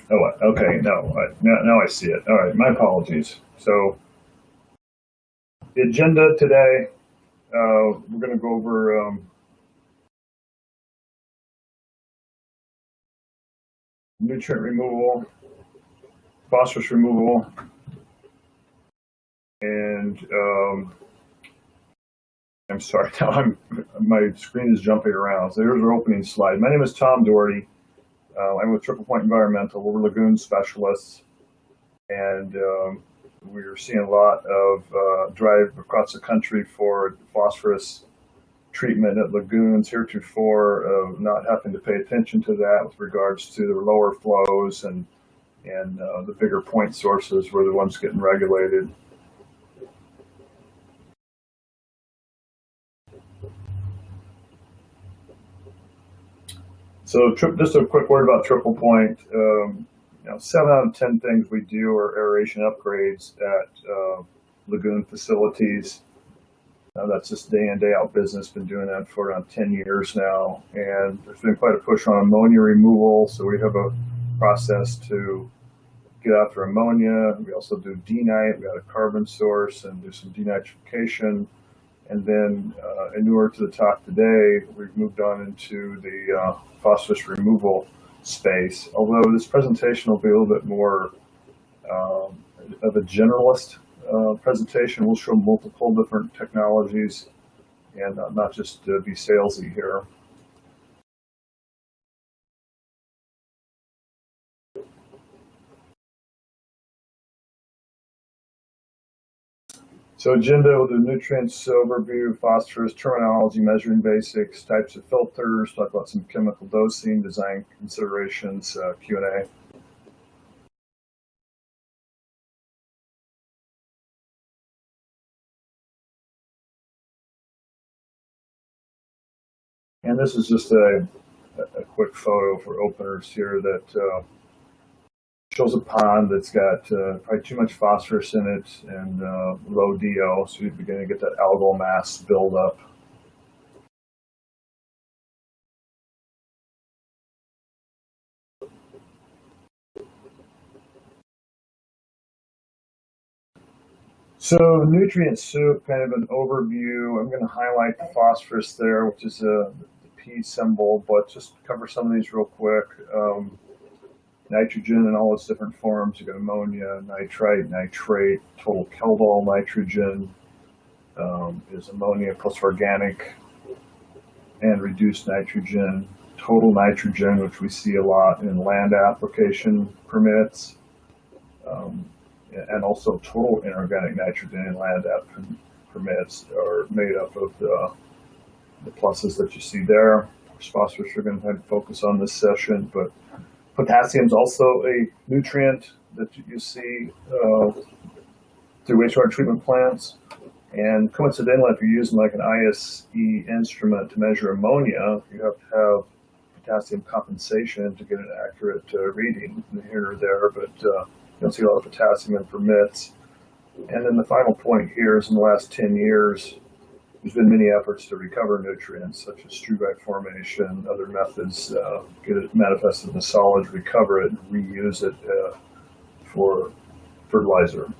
Oh, okay, no, now I see it. All right, my apologies. So the agenda today, we're going to go over nutrient removal, phosphorus removal, and I'm sorry, now my screen is jumping around. So here's our opening slide. My name is Tom Doherty. I'm with Triple Point Environmental. We're lagoon specialists, and we're seeing a lot of drive across the country for phosphorus treatment at lagoons, heretofore not having to pay attention to that with regards to the lower flows and the bigger point sources were the ones getting regulated. So just a quick word about Triple Point. 7 out of 10 things we do are aeration upgrades at lagoon facilities. That's just day in, day out business. Been doing that for around 10 years now. And there's been quite a push on ammonia removal. So we have a process to get after ammonia. We also do denite. We got a carbon source and do some denitrification. And then inure to the top today, we've moved on into the phosphorus removal space. Although this presentation will be a little bit more of a generalist presentation. We'll show multiple different technologies and not just be salesy here. So agenda with the nutrients overview, phosphorus, terminology, measuring basics, types of filters, talk about some chemical dosing, design considerations, Q&A. And this is just a quick photo for openers here that shows a pond that's got probably too much phosphorus in it and low DO, so you're beginning to get that algal mass build up. So nutrient soup, kind of an overview. I'm going to highlight the phosphorus there, which is the P symbol, but just cover some of these real quick. Nitrogen in all its different forms. You got ammonia, nitrite, nitrate, total Keldol nitrogen is ammonia plus organic and reduced nitrogen. Total nitrogen, which we see a lot in land application permits, and also total inorganic nitrogen in land app permits are made up of the pluses that you see there. Phosphorus we're going to focus on this session, but potassium is also a nutrient that you see through wastewater treatment plants. And coincidentally, if you're using like an ISE instrument to measure ammonia, you have to have potassium compensation to get an accurate reading here or there, but you don't see a lot of potassium in permits. And then the final point here is in the last 10 years, there's been many efforts to recover nutrients, such as struvite formation, other methods, get it manifested in the solids, recover it, and reuse it for fertilizer.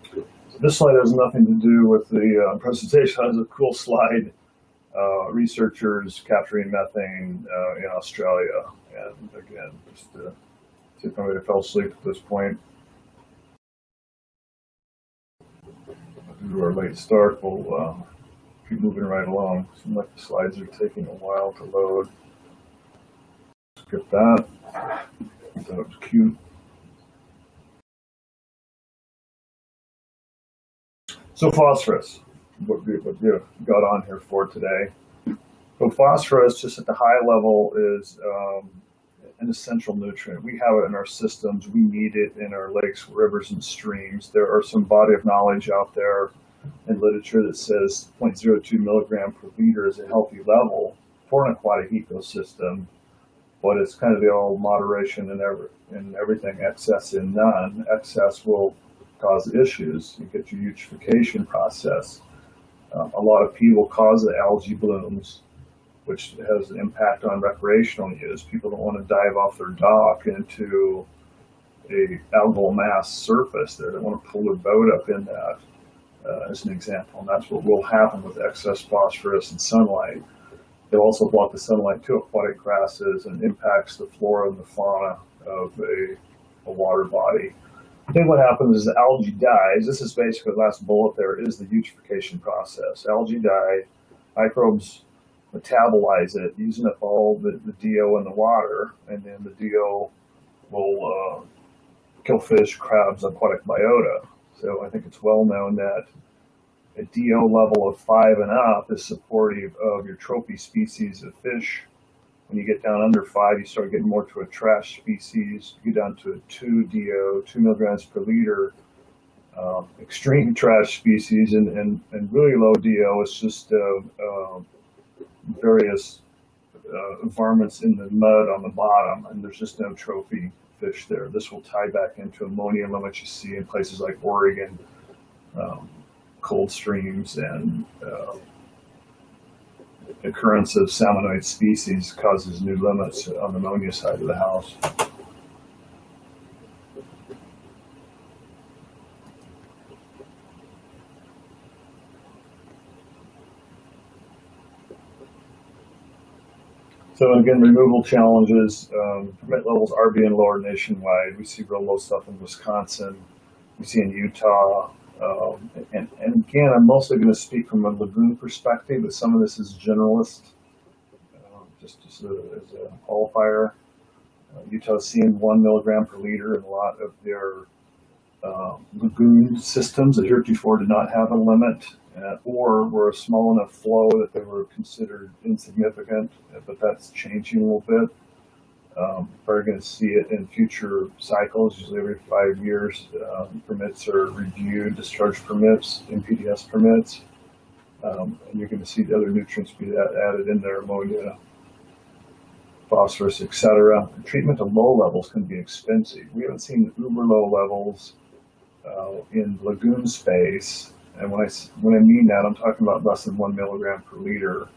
So this slide has nothing to do with the presentation. It's a cool slide. Researchers capturing methane in Australia, and again, just to see if anybody fell asleep at this point. Due to our late start, we'll keep moving right along. Seems like the slides are taking a while to load. Skip that. That was cute. So phosphorus, what we got on here for today. So phosphorus, just at the high level, is an essential nutrient. We have it in our systems. We need it in our lakes, rivers, and streams. There are some body of knowledge out there in literature that says 0.02 milligram per liter is a healthy level for an aquatic ecosystem, but it's kind of the old moderation in everything, excess in none. Excess will cause issues. You get your eutrophication process. A lot of P will cause the algae blooms, which has an impact on recreational use. People don't want to dive off their dock into a algal mass surface there. They want to pull their boat up in that, as an example. And that's what will happen with excess phosphorus and sunlight. They'll also block the sunlight to aquatic grasses and impacts the flora and the fauna of a water body. Then what happens is the algae dies. This is basically the last bullet there is the eutrophication process. Algae die, microbes metabolize it, using up all the DO in the water, and then the DO will kill fish, crabs, aquatic biota. So I think it's well known that a DO level of 5 and up is supportive of your trophy species of fish. When you get down under 5, you start getting more to a trash species. You get down to a 2 DO, 2 milligrams per liter, extreme trash species, and really low DO is just various varmints in the mud on the bottom, and there's just no trophy fish there. This will tie back into ammonia limits you see in places like Oregon, cold streams, and occurrence of salmonoid species causes new limits on the ammonia side of the house. So again, removal challenges. Permit levels are being lowered nationwide. We see real low stuff in Wisconsin. We see in Utah. And again, I'm mostly going to speak from a lagoon perspective, but some of this is generalist, just as a qualifier. Utah's seeing 1 milligram per liter in a lot of their lagoon systems that heretofore did not have a limit, or were a small enough flow that they were considered insignificant, but that's changing a little bit. We're going to see it in future cycles. Usually every 5 years, permits are reviewed, discharge permits, MPDS permits, and you're going to see the other nutrients be added in there, ammonia, phosphorus, etc. Treatment of low levels can be expensive. We haven't seen uber low levels in lagoon space, and when I mean that, I'm talking about less than 1 milligram per liter.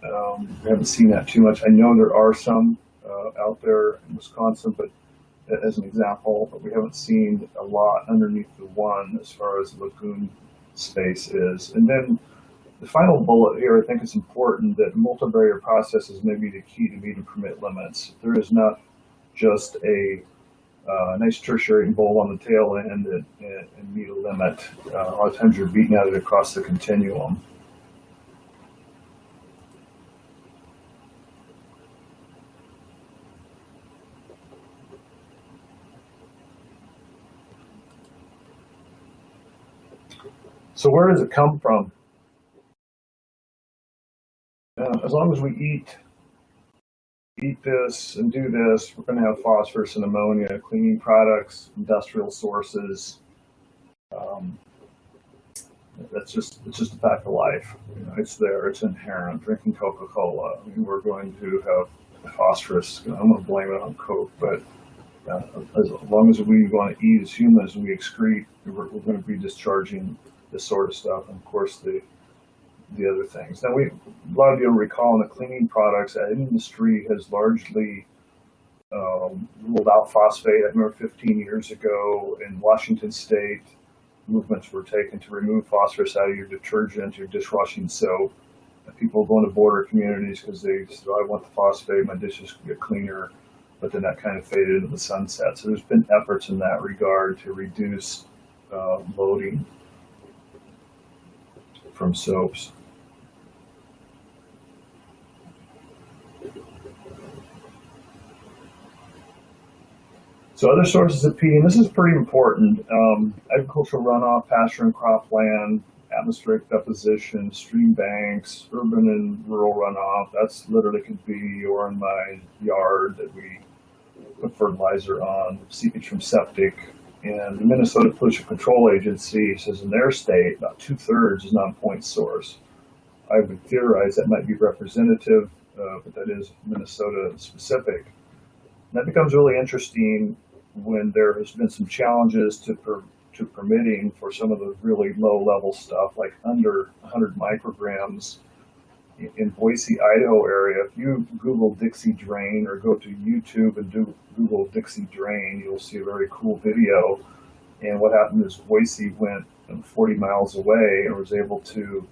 We haven't seen that too much. I know there are some out there in Wisconsin, but as an example, but we haven't seen a lot underneath the 1 as far as lagoon space is. And then the final bullet here, I think it's important that multivariate processes may be the key to meeting permit limits. There is not just a nice tertiary bowl on the tail end and meet a limit. A lot of times you're beating at it across the continuum. So where does it come from? As long as we eat this and do this, we're going to have phosphorus and ammonia, cleaning products, industrial sources. It's just a fact of life. You know, it's there. It's inherent. Drinking Coca-Cola, I mean, we're going to have phosphorus. I'm going to blame it on Coke, but as long as we want to eat as humans and we excrete, we're going to be discharging this sort of stuff, and of course the other things. Now, a lot of you will recall in the cleaning products, that industry has largely ruled out phosphate. I remember 15 years ago in Washington State, movements were taken to remove phosphorus out of your detergent, your dishwashing soap. And people going to border communities because they said, I want the phosphate, my dishes can get cleaner, but then that kind of faded into the sunset. So there's been efforts in that regard to reduce loading from soaps. So other sources of P, and this is pretty important, agricultural runoff, pasture and cropland, atmospheric deposition, stream banks, urban and rural runoff. That's literally could be or in my yard that we put fertilizer on, seepage from septic. And the Minnesota Pollution Control Agency says in their state, about 2/3 is non-point source. I would theorize that might be representative, but that is Minnesota specific. And that becomes really interesting when there has been some challenges to to permitting for some of the really low level stuff, like under 100 micrograms in Boise, Idaho area. If you Google Dixie Drain or go to YouTube and Google Dixie Drain, you'll see a very cool video. And what happened is Boise went 40 miles away and was able to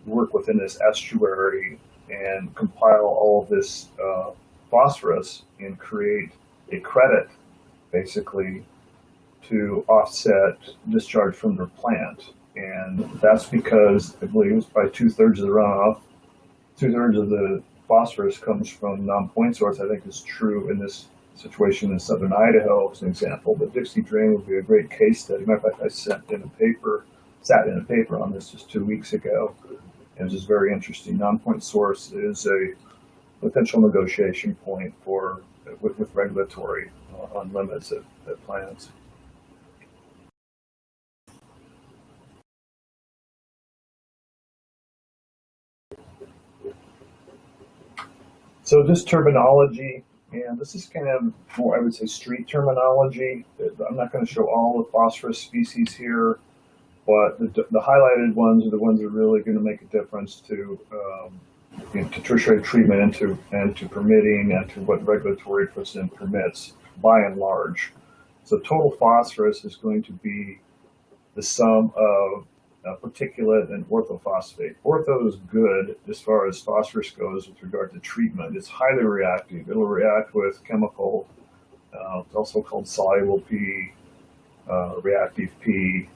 work within this estuary and compile all of this phosphorus and create a credit, basically, to offset discharge from their plant. And that's because I believe it's by 2/3 of the runoff, 2/3 of the phosphorus comes from non-point source. I think is true in this situation in southern Idaho as an example, but Dixie Drain would be a great case study. Matter of fact, I sat in a paper on this just 2 weeks ago, and it's just very interesting. Non-point source is a potential negotiation point with regulatory on limits at plants. So this terminology, and this is kind of more, I would say, street terminology. I'm not going to show all the phosphorus species here, but the highlighted ones are the ones that are really going to make a difference to tertiary treatment and to permitting and to what regulatory precedent permits by and large. So total phosphorus is going to be the sum of particulate and orthophosphate. Ortho is good as far as phosphorus goes with regard to treatment. It's highly reactive. It'll react with chemical, it's also called soluble P, reactive P.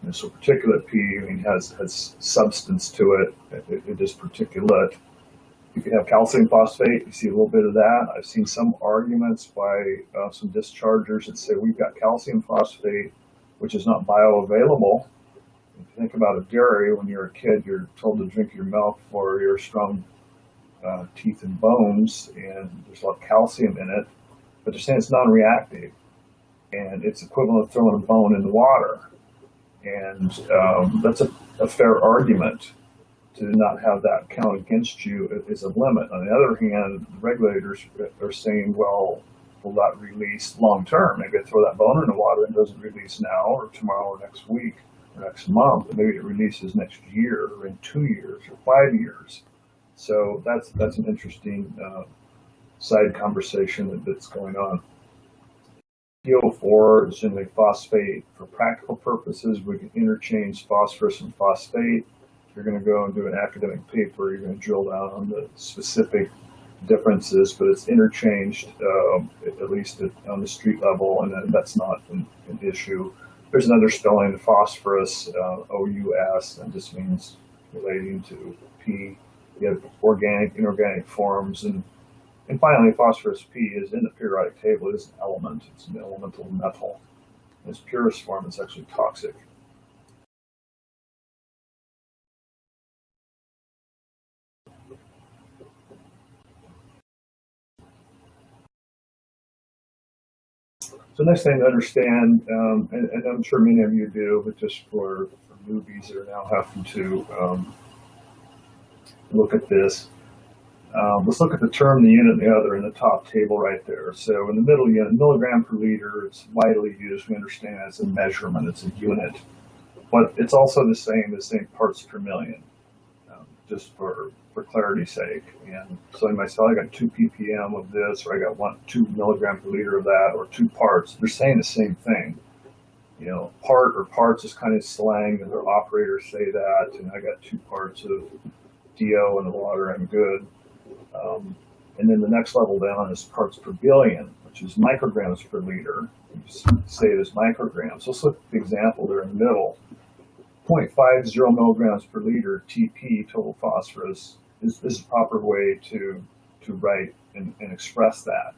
And so particulate P, I mean, has substance to it. It is particulate. You can have calcium phosphate. You see a little bit of that. I've seen some arguments by some dischargers that say we've got calcium phosphate, which is not bioavailable. If you think about a dairy, when you're a kid, you're told to drink your milk for your strong teeth and bones, and there's a lot of calcium in it, but they're saying it's non-reactive, and it's equivalent of throwing a bone in the water. And that's a fair argument to not have that count against you is a limit. On the other hand, the regulators are saying, well, will that release long term? Maybe I throw that bone in the water and it doesn't release now or tomorrow or next week or next month, but maybe it releases next year or in 2 years or 5 years. So that's an interesting side conversation that's going on. PO4 is generally phosphate. For practical purposes, we can interchange phosphorus and phosphate. If you're going to go and do an academic paper, you're going to drill down on the specific differences, but it's interchanged, at least on the street level, and then that's not an issue. There's another spelling, phosphorus, OUS, and just means relating to P. You have organic, inorganic forms, and finally, phosphorus P is in the periodic table. It is an element. It's an elemental metal. In its purest form, it's actually toxic. So next thing to understand, and I'm sure many of you do, but just for newbies that are now having to look at this, let's look at the term, the unit, and the other in the top table right there. So in the middle unit, milligram per liter, it's widely used. We understand it's a measurement, it's a unit, but it's also the same parts per million, just for clarity's sake. And so in my cell, I got 2 ppm of this, or I got 2 milligram per liter of that, or 2 parts. They're saying the same thing. You know, part or parts is kind of slang, and their operators say that, and I got 2 parts of DO in the water, I'm good. And then the next level down is parts per billion, which is micrograms per liter. You say it as micrograms. So let's look at the example there in the middle. 0.50 milligrams per liter TP, total phosphorus, is the proper way to write and express that.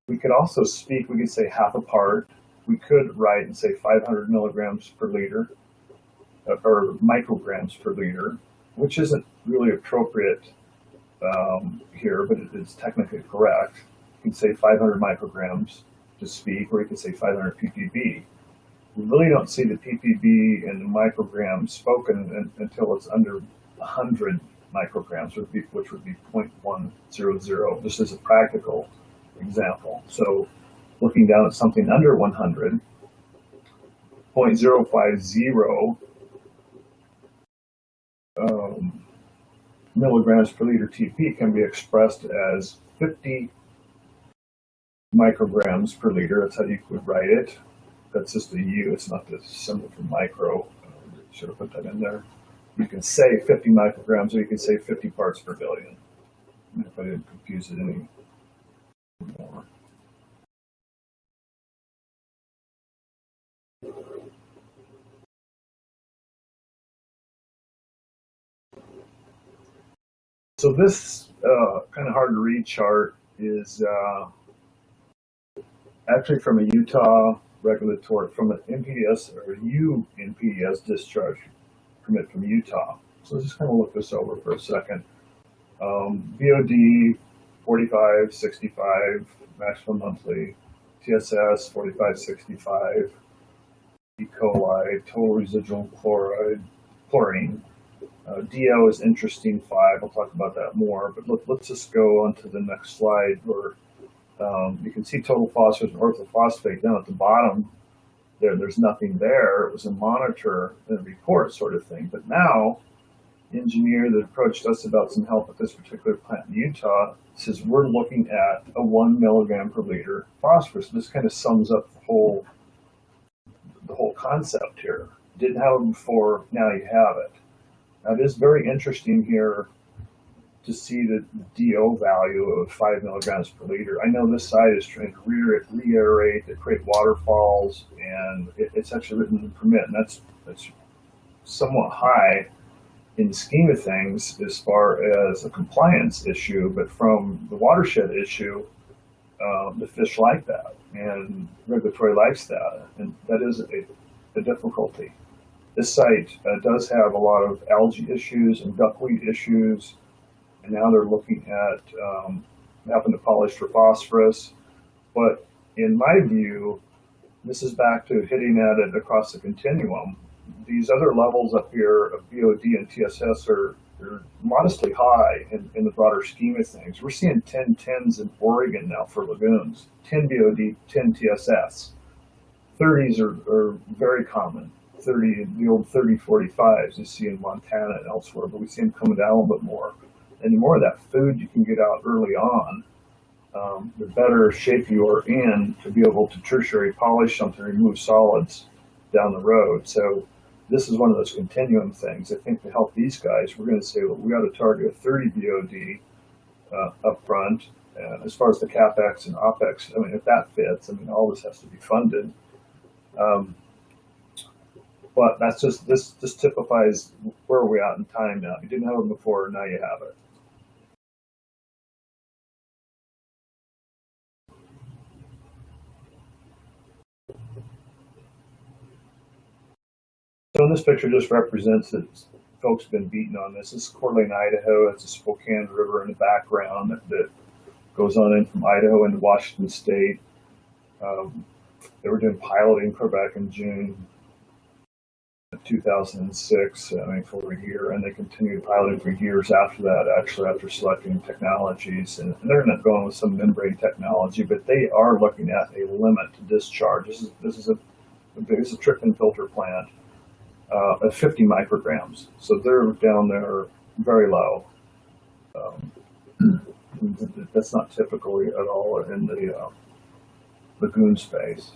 We could also speak, we could say half a part. We could write and say 500 milligrams per liter, or micrograms per liter, which isn't really appropriate here, but it is technically correct. You can say 500 micrograms to speak, or you can say 500 ppb. We really don't see the ppb and the micrograms spoken until it's under 100 micrograms, which would be 0.100, just as a practical example. So looking down at something under 100, 0.050 milligrams per liter TP can be expressed as 50 micrograms per liter. That's how you would write it. That's just a U. It's not the symbol for micro. Should have put that in there. You can say 50 micrograms, or you can say 50 parts per billion. If I didn't confuse it any more. So this kind of hard to read chart is actually from a Utah regulatory, from an NPDES or NPDES discharge permit from Utah. So let's just kind of look this over for a second. BOD 45, 65, maximum monthly. TSS 45, 65. E. coli, total residual chlorine. DO is interesting 5. I'll talk about that more, but let's just go on to the next slide where you can see total phosphorus and orthophosphate down at the bottom. There's nothing there. It was a monitor and a report sort of thing. But now, the engineer that approached us about some help with this particular plant in Utah says we're looking at a 1 milligram per liter phosphorus. This kind of sums up the whole concept here. Didn't have it before, now you have it. Now, it is very interesting here to see the DO value of 5 milligrams per liter. I know this side is trying to reiterate, to create waterfalls, and it's actually written in the permit, and that's somewhat high in the scheme of things as far as a compliance issue, but from the watershed issue, the fish like that, and regulatory likes that, and that is a difficulty. This site does have a lot of algae issues and duckweed issues, and now they're looking at having to polish for phosphorus. But in my view, this is back to hitting at it across the continuum. These other levels up here of BOD and TSS are modestly high in the broader scheme of things. We're seeing 1010s in Oregon now for lagoons, 10 BOD, 10 TSS. 30s are very common. The old 30-45s you see in Montana and elsewhere, but we see them coming down a little bit more. And the more of that food you can get out early on, the better shape you are in to be able to tertiary polish something, remove solids down the road. So this is one of those continuum things. I think to help these guys, we're going to say, well, we got to target a 30 BOD up front. As far as the CapEx and OpEx, I mean, if that fits, I mean, all this has to be funded. But that's just, this typifies where we're at in time now. You didn't have it before, now you have it. So this picture just represents that folks have been beaten on this. This is Coeur d'Alene, Idaho. It's a Spokane River in the background that goes on in from Idaho into Washington State. They were doing piloting back in June 2006, I mean, for a year, and they continued piloting for years after that, actually, after selecting technologies. And they're not going with some membrane technology, but they are looking at a limit to discharge. This is a treatment filter plant of 50 micrograms. So they're down there very low. That's not typical at all in the lagoon space,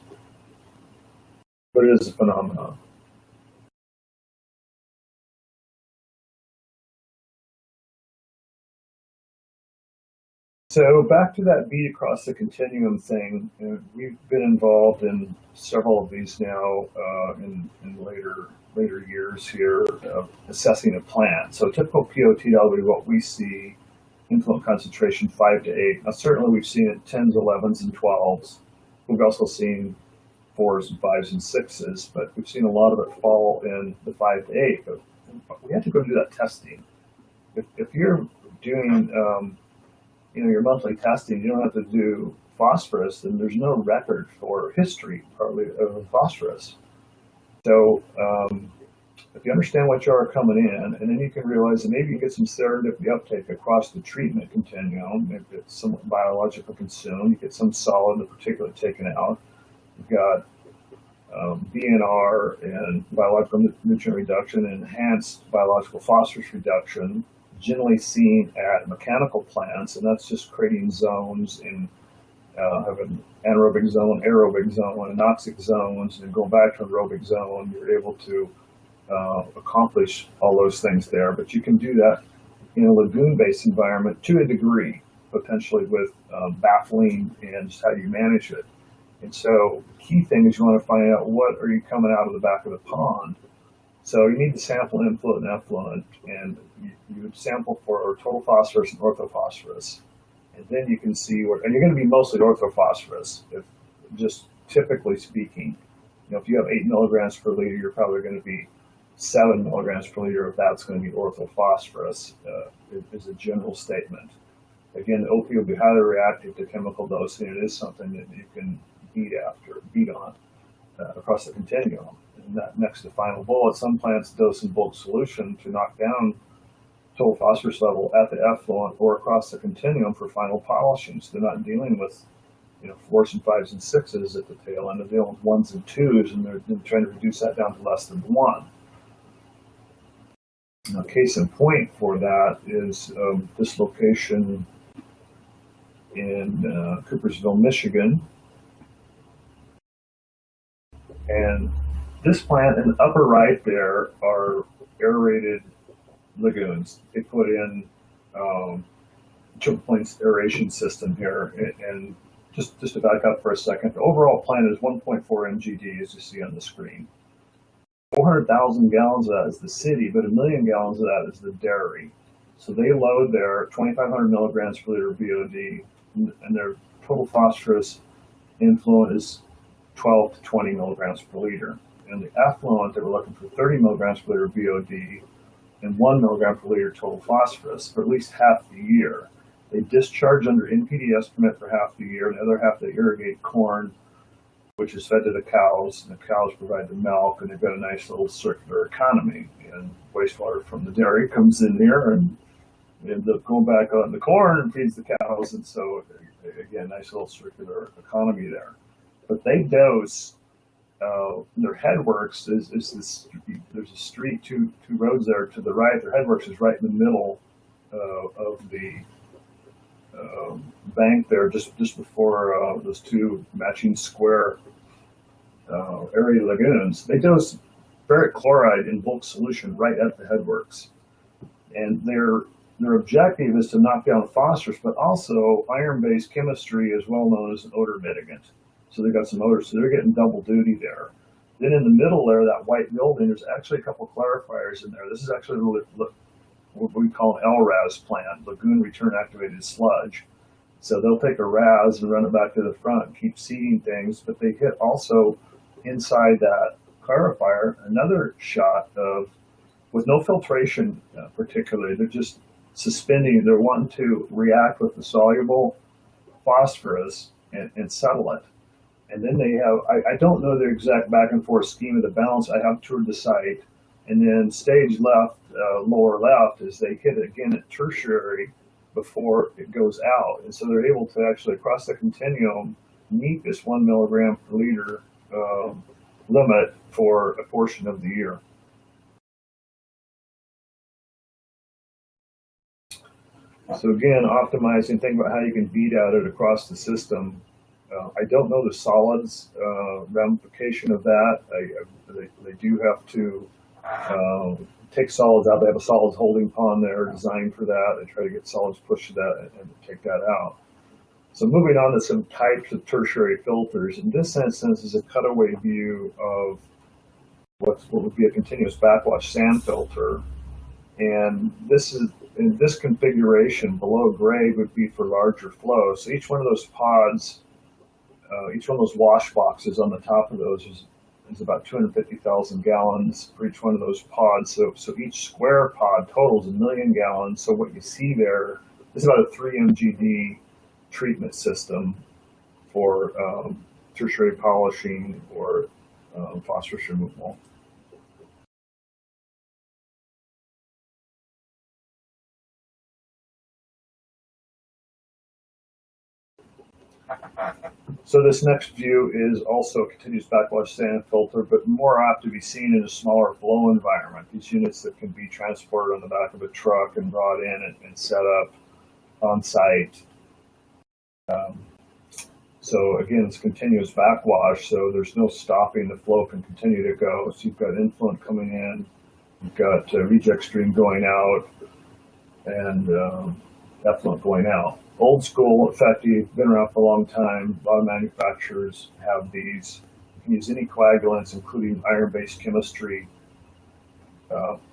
but it is a phenomenon. So back to that beat across the continuum thing, we've been involved in several of these now in later years here, assessing a plant. So typical POTW, what we see, influent concentration 5 to 8. Now certainly we've seen it 10s, 11s, and 12s. We've also seen 4s, and 5s, and 6s, but we've seen a lot of it fall in the 5 to 8. But we have to go do that testing. If you're doing your monthly testing, you don't have to do phosphorus, and there's no record for history probably of phosphorus. So if you understand what you are coming in, and then you can realize that maybe you get some serendipity uptake across the treatment continuum, maybe it's somewhat biologically consumed, you get some solid, the particulate taken out, you've got BNR and biological nutrient reduction and enhanced biological phosphorus reduction, generally seen at mechanical plants, and that's just creating zones in have an anaerobic zone, aerobic zone, anoxic zones, and going back to an aerobic zone, you're able to accomplish all those things there. But you can do that in a lagoon-based environment to a degree, potentially with baffling and just how you manage it. And so the key thing is you want to find out what are you coming out of the back of the pond. So you need to sample influent and effluent, and you would sample for total phosphorus and orthophosphorus. And then you can see where, and you're going to be mostly orthophosphorus, if just typically speaking. If you have 8 milligrams per liter, you're probably going to be 7 milligrams per liter if that's going to be orthophosphorus, is a general statement. Again, the OP will be highly reactive to chemical dosing. It is something that you can beat on across the continuum. And that next to final bullet, some plants dose in bulk solution to knock down total phosphorus level at the effluent or across the continuum for final polishing. So they're not dealing with 4s and 5s and 6s at the tail end. They're dealing with 1s and 2s, and they're trying to reduce that down to less than 1. Now, case in point for that is this location in Coopersville, Michigan. And this plant in the upper right there are aerated lagoons. They put in triple point aeration system here. And just to back up for a second, the overall plant is 1.4 MGD, as you see on the screen. 400,000 gallons of that is the city, but 1 million gallons of that is the dairy. So they load their 2,500 milligrams per liter BOD, and their total phosphorus influent is 12 to 20 milligrams per liter. And the effluent, they were looking for 30 milligrams per liter BOD and 1 milligram per liter total phosphorus for at least half the year. They discharge under NPDES permit for half the year, and the other half they irrigate corn, which is fed to the cows, and the cows provide the milk, and they've got a nice little circular economy. And wastewater from the dairy comes in there and ends up going back on the corn and feeds the cows, and so again, nice little circular economy there. But they dose, their headworks is this, there's a street, two roads there to the right. Their headworks is right in the middle of the bank there, just before those two matching square area lagoons. They dose ferric chloride in bulk solution right at the headworks. And their objective is to knock down phosphorus, but also iron-based chemistry is well known as an odor mitigant. So they've got some odors, so they're getting double duty there. Then in the middle there, that white building, there's actually a couple clarifiers in there. This is actually what we call an LRAS plant, Lagoon Return Activated Sludge. So they'll take a RAS and run it back to the front and keep seeding things, but they hit also inside that clarifier another shot of, with no filtration particularly, they're just suspending, they're wanting to react with the soluble phosphorus and settle it. And then they have, I don't know the exact back and forth scheme of the balance. I have toured the site. And then stage left, lower left, is they hit it again at tertiary before it goes out. And so they're able to actually, across the continuum, meet this 1 milligram per liter limit for a portion of the year. So again, optimizing, think about how you can beat at it across the system. I don't know the solids ramification of that. They do have to take solids out. They have a solids holding pond there designed for that. They try to get solids pushed to that and take that out. So moving on to some types of tertiary filters. In this instance is a cutaway view of what would be a continuous backwash sand filter. And this is, in this configuration, below grade would be for larger flows. So each one of those pods, each one of those wash boxes on the top of those is about 250,000 gallons for each one of those pods. So each square pod totals 1 million gallons. So what you see there is about a 3 MGD treatment system for tertiary polishing or phosphorus removal. So this next view is also a continuous backwash sand filter, but more apt to be seen in a smaller flow environment. These units that can be transported on the back of a truck and brought in and set up on site. So again, it's continuous backwash, so there's no stopping. The flow can continue to go. So you've got influent coming in, you've got reject stream going out, and effluent going out. Old school, effective, been around for a long time. A lot of manufacturers have these. You can use any coagulants, including iron-based chemistry,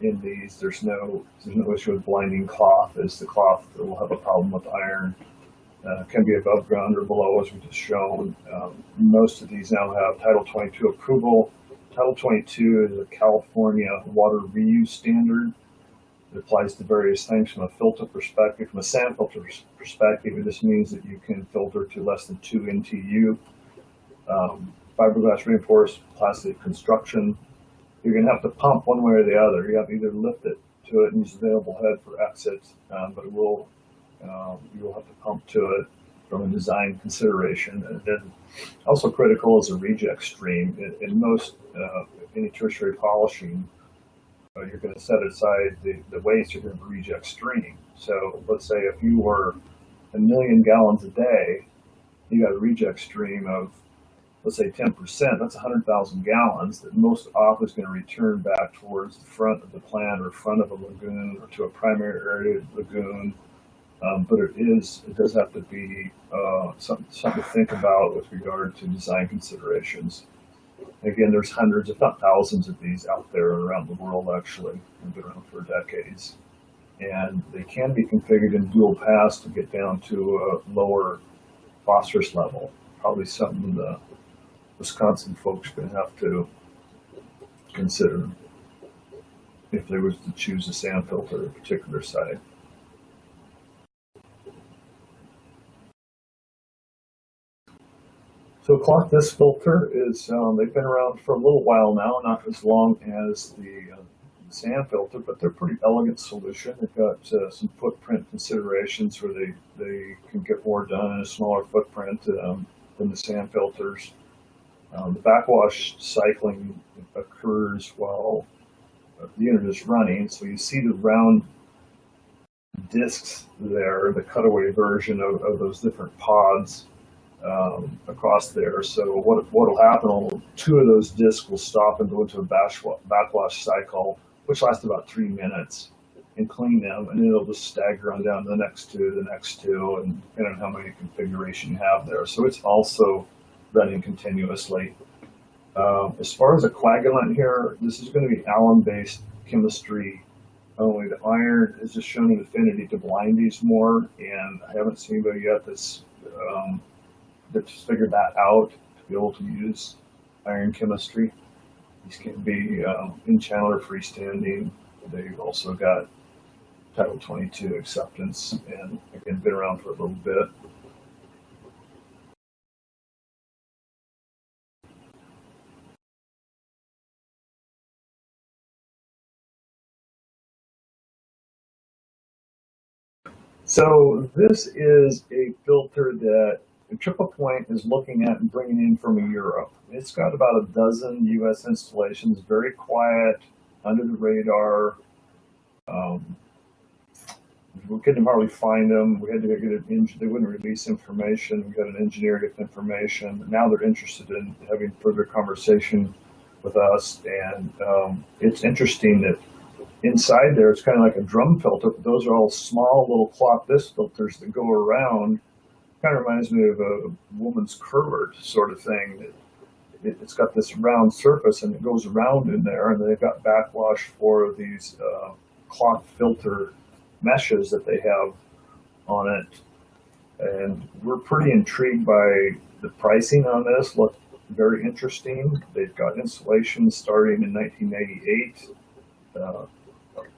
in these. There's no issue with blinding cloth, as the cloth will have a problem with iron. Can be above ground or below, as we just shown. Most of these now have Title 22 approval. Title 22 is a California water reuse standard. It applies to various things from a filter perspective. From a sand filter perspective, this means that you can filter to less than 2 NTU. Fiberglass reinforced plastic construction, you're going to have to pump one way or the other. You have to either lift it to it and use the available head for exit, but it will you will have to pump to it from a design consideration. And then also critical is a reject stream. In most any tertiary polishing, you're going to set aside the waste, you're going to reject stream. So let's say if you were 1 million gallons a day, you got a reject stream of, let's say 10%, that's 100,000 gallons that most often is going to return back towards the front of the plant or front of a lagoon or to a primary area lagoon. But it does have to be something to think about with regard to design considerations. Again, there's hundreds, if not thousands, of these out there around the world, actually. They've been around for decades. And they can be configured in dual pass to get down to a lower phosphorus level. Probably something the Wisconsin folks are going to have to consider if they were to choose a sand filter at a particular site. So cloth disc filter is, they've been around for a little while now, not as long as the sand filter, but they're a pretty elegant solution. They've got some footprint considerations where they can get more done in a smaller footprint than the sand filters. The backwash cycling occurs while the unit is running, so you see the round discs there, the cutaway version of those different pods across there. So what will happen, 2 of those discs will stop and go into a backwash cycle, which lasts about 3 minutes, and clean them, and then it'll just stagger on down to the next 2, and depending on how many configuration you have there. So it's also running continuously. As far as a coagulant here, this is going to be alum-based chemistry only. The iron is just shown an affinity to blind these more, and I haven't seen anybody yet that's figured that out to be able to use iron chemistry. These can be in channel or freestanding. They've also got Title 22 acceptance, and again, been around for a little bit. So this is a filter that Triple Point is looking at and bringing in from Europe. It's got about a dozen U.S. installations, very quiet, under the radar. We couldn't hardly find them. We had to get an they wouldn't release information. We got an engineer get the information. Now they're interested in having further conversation with us, and it's interesting that inside there it's kind of like a drum filter, but those are all small little cloth disc filters that go around. Kind of reminds me of a woman's curler sort of thing. It's got this round surface and it goes around in there, and they've got backwash for these cloth filter meshes that they have on it. And we're pretty intrigued by the pricing on this. Look very interesting. They've got installations starting in 1988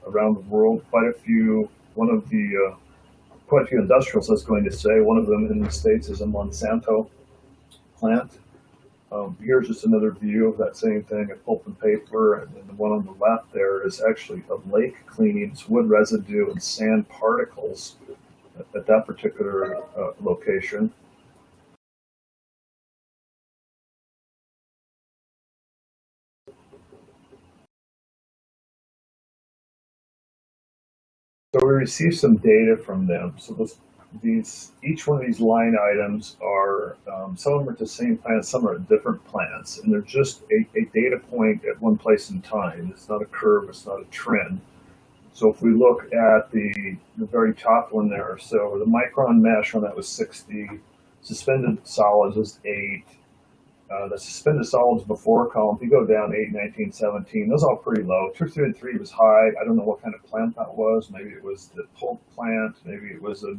around the world. Quite a few industrials, I was going to say. One of them in the States is a Monsanto plant. Here's just another view of that same thing, a pulp and paper, and the one on the left there is actually a lake cleaning. It's wood residue and sand particles at that particular location. received some data from them. So each one of these line items are, some of them are at the same plant, some are at different plants, and they're just a data point at one place in time. It's not a curve, it's not a trend. So if we look at the very top one there, so the micron mesh on that was 60, suspended solids was 8, the suspended solids before column, if you go down 8, 19, 17, those are all pretty low. 2, 3, and 3 was high. I don't know what kind of plant that was. Maybe it was the pulp plant, maybe it was a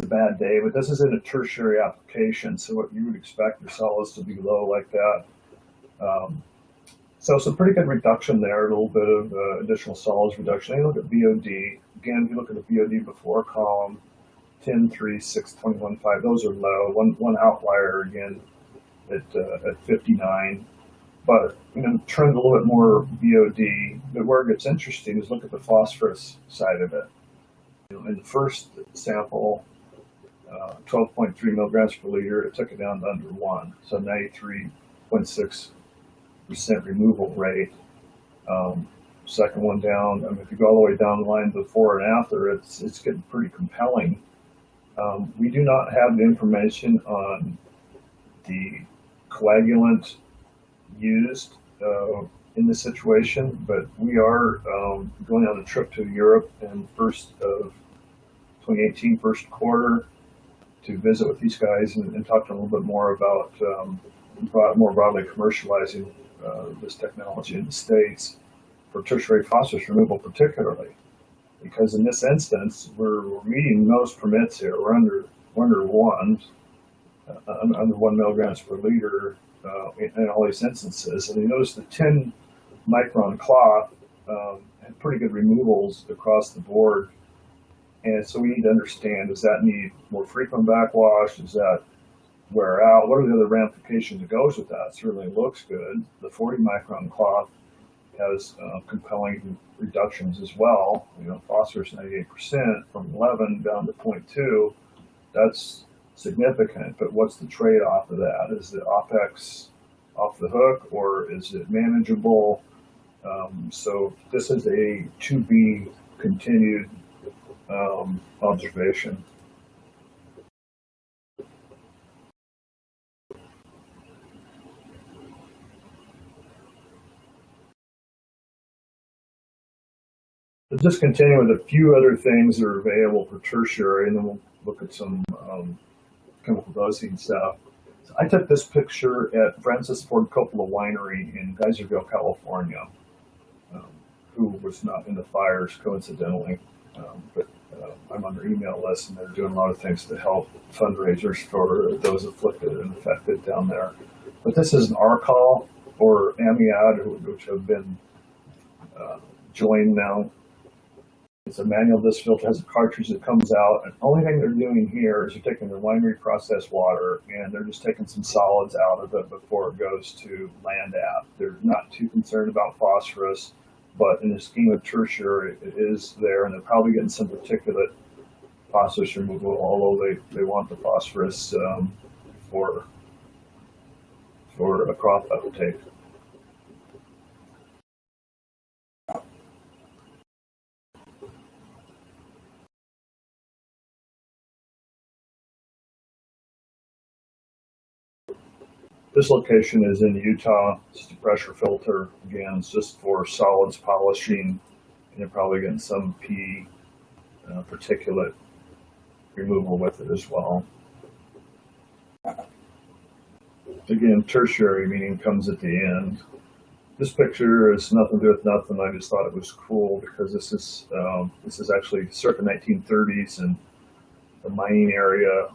bad day, but this is in a tertiary application, so what you would expect your solids to be low like that. So some pretty good reduction there, a little bit of additional solids reduction. And you look at BOD. Again, if you look at the BOD before column, 10, 3, 6, 21, 5, those are low. One outlier again at 59. But trend a little bit more BOD. But where it gets interesting is look at the phosphorus side of it. In the first sample, 12.3 milligrams per liter, it took it down to under 1, so 93.6% removal rate. Second one down, if you go all the way down the line before and after, it's getting pretty compelling. We do not have the information on the coagulant used in this situation, but we are going on a trip to Europe in first of 2018, first quarter, to visit with these guys and talk to them a little bit more about more broadly commercializing this technology in the States for tertiary phosphorus removal particularly. Because in this instance, we're meeting most permits here. We're under 1 milligrams per liter in all these instances. And you notice the 10 micron cloth had pretty good removals across the board. And so we need to understand, does that need more frequent backwash? Does that wear out? What are the other ramifications that goes with that? It certainly looks good. The 40 micron cloth has compelling reductions as well. Phosphorus 98% from 11 down to 0.2. That's significant, but what's the trade-off of that? Is the OPEX off the hook, or is it manageable? So this is a to be continued observation. We'll just continue with a few other things that are available for tertiary, and then we'll look at some chemical dosing stuff. So I took this picture at Francis Ford Coppola Winery in Geyserville, California, who was not in the fires coincidentally, but I'm on their email list, and they're doing a lot of things to help fundraisers for those afflicted and affected down there. But this is an Arcol or Amiad, which have been joined now. It's a manual disc filter, has a cartridge that comes out, and the only thing they're doing here is they're taking their winery processed water and they're just taking some solids out of it before it goes to land app. They're not too concerned about phosphorus, but in the scheme of tertiary, it is there, and they're probably getting some particulate phosphorus removal, although they want the phosphorus for a crop uptake. This location is in Utah. It's a pressure filter. Again, it's just for solids polishing, and you're probably getting some P particulate removal with it as well. Again, tertiary meaning comes at the end. This picture is nothing to do with nothing. I just thought it was cool because this is actually circa 1930s in the mining area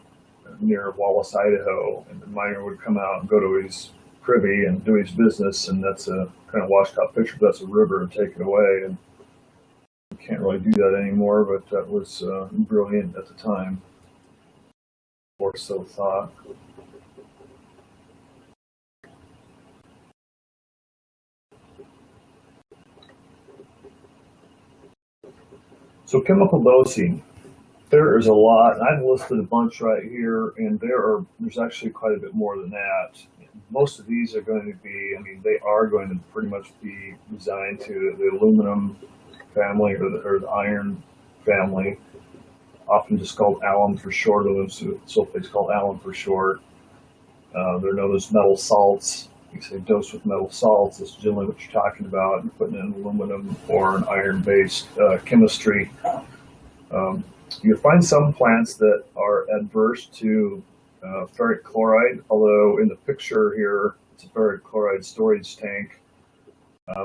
near Wallace, Idaho, and the miner would come out and go to his privy and do his business, and that's a kind of washed out picture. That's a river and take it away, and you can't really do that anymore, but that was brilliant at the time, or so thought. So chemical dosing. There is a lot, and I've listed a bunch right here, and there's actually quite a bit more than that. Most of these are going to be, they are going to pretty much be designed to the aluminum family or the iron family, often just called alum for short. Aluminum sulfate's called alum for short. They're known as metal salts. You say dose with metal salts. That's generally what you're talking about. You're putting in aluminum or an iron-based chemistry. You'll find some plants that are adverse to ferric chloride, although in the picture here, it's a ferric chloride storage tank.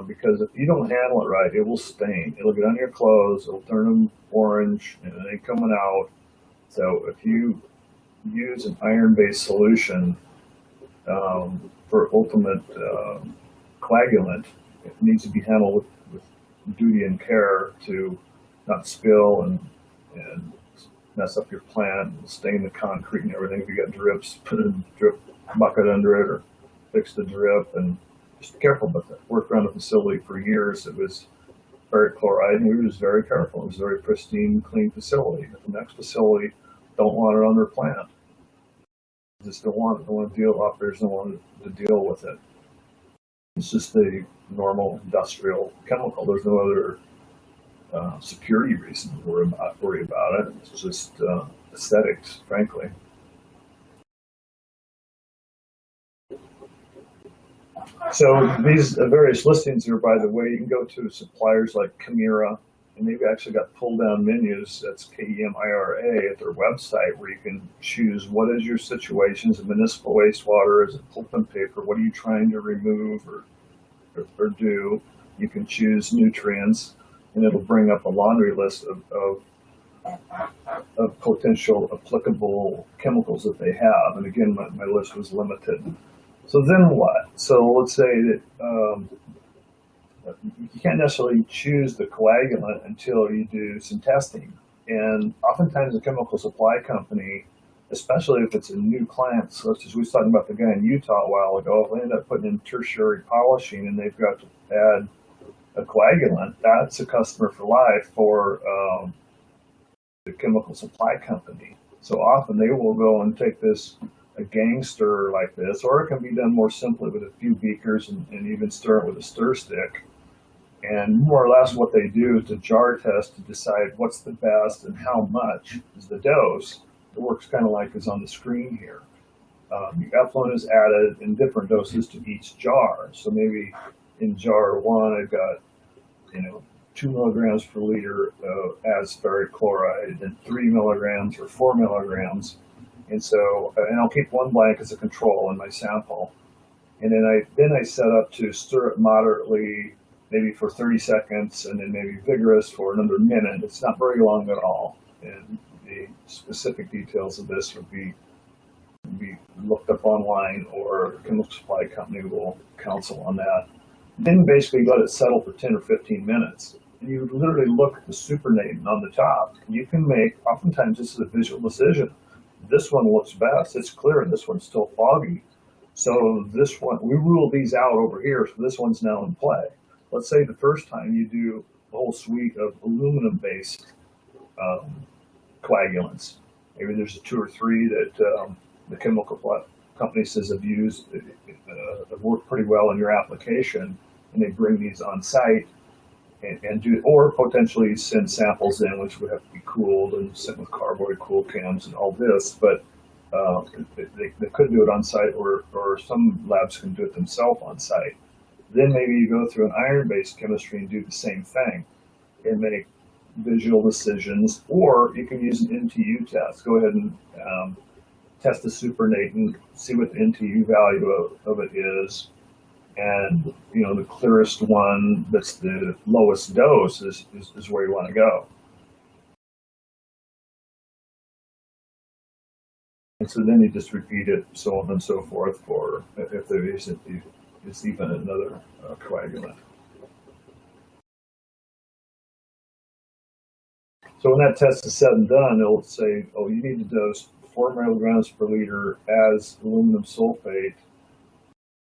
Because if you don't handle it right, it will stain. It'll get on your clothes, it'll turn them orange, and it ain't coming out. So if you use an iron-based solution for ultimate coagulant, it needs to be handled with duty and care to not spill and mess up your plant, and stain the concrete and everything. If you got drips, put a drip bucket under it or fix the drip, and just be careful about that. Worked around the facility for years. It was ferric chloride, and we were just very careful. It was a very pristine, clean facility. But the next facility don't want it on their plant. Just don't want it. Don't want to deal. Operators don't want to deal with it. It's just a normal industrial chemical. There's no other security reason to worry about it. It's just aesthetics, frankly. So these various listings here, by the way, you can go to suppliers like Chimera, and they've actually got pull-down menus. That's KEMIRA at their website, where you can choose what is your situation. Is it municipal wastewater? Is it pulp and paper? What are you trying to remove or do? You can choose nutrients, and it'll bring up a laundry list of potential applicable chemicals that they have. And again, my list was limited. So then what? So let's say that you can't necessarily choose the coagulant until you do some testing. And oftentimes a chemical supply company, especially if it's a new client, such as we were talking about the guy in Utah a while ago, if they end up putting in tertiary polishing and they've got to add a coagulant, that's a customer for life for the chemical supply company. So often they will go and take a gangster like this, or it can be done more simply with a few beakers and even stir it with a stir stick. And more or less what they do is a jar test to decide what's the best and how much is the dose. It works kind of like is on the screen here. The effluent is added in different doses to each jar. So maybe in jar one, I've got 2 milligrams per liter as ferric chloride, and 3 milligrams or 4 milligrams. And so, and I'll keep one blank as a control in my sample. And then I set up to stir it moderately, maybe for 30 seconds, and then maybe vigorous for another minute. It's not very long at all. And the specific details of this would be looked up online, or a chemical supply company will counsel on that. Then basically let it settle for 10 or 15 minutes. And you literally look at the supernatant on the top, and you can make, oftentimes this is a visual decision. This one looks best. It's clear, and this one's still foggy. So this one, we rule these out over here, so this one's now in play. Let's say the first time you do a whole suite of aluminum-based coagulants. Maybe there's 2 or 3 that the chemical company says have used, have worked pretty well in your application, and they bring these on site and do, or potentially send samples in, which would have to be cooled and sent with carboy cool cams and all this. But they could do it on site, or some labs can do it themselves on site. Then maybe you go through an iron-based chemistry and do the same thing and make visual decisions, or you can use an NTU test. Go ahead and test the supernatant, see what the NTU value of it is, and the clearest one that's the lowest dose is where you want to go. And so then you just repeat it, so on and so forth, for if there isn't it's even another coagulant. So when that test is said and done, it'll say, oh, you need to dose 4 milligrams per liter as aluminum sulfate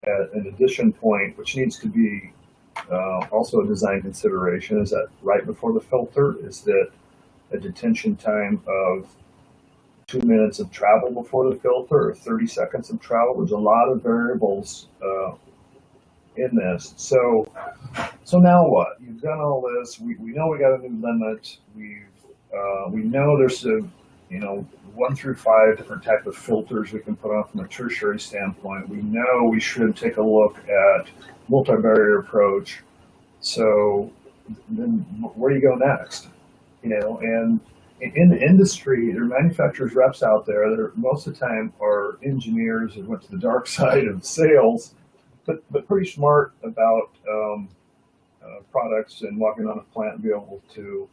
at an addition point, which needs to be also a design consideration. Is that right before the filter? Is that a detention time of 2 minutes of travel before the filter, or 30 seconds of travel? There's a lot of variables in this. So now what? You've done all this. We know we got a new limit. We've We know there's a, 1 through 5 different type of filters we can put on from a tertiary standpoint. We know we should take a look at multi-barrier approach. So then where do you go next? And in the industry, there are manufacturers reps out there that are, most of the time are engineers that went to the dark side of sales, but pretty smart about products and walking on a plant and be able to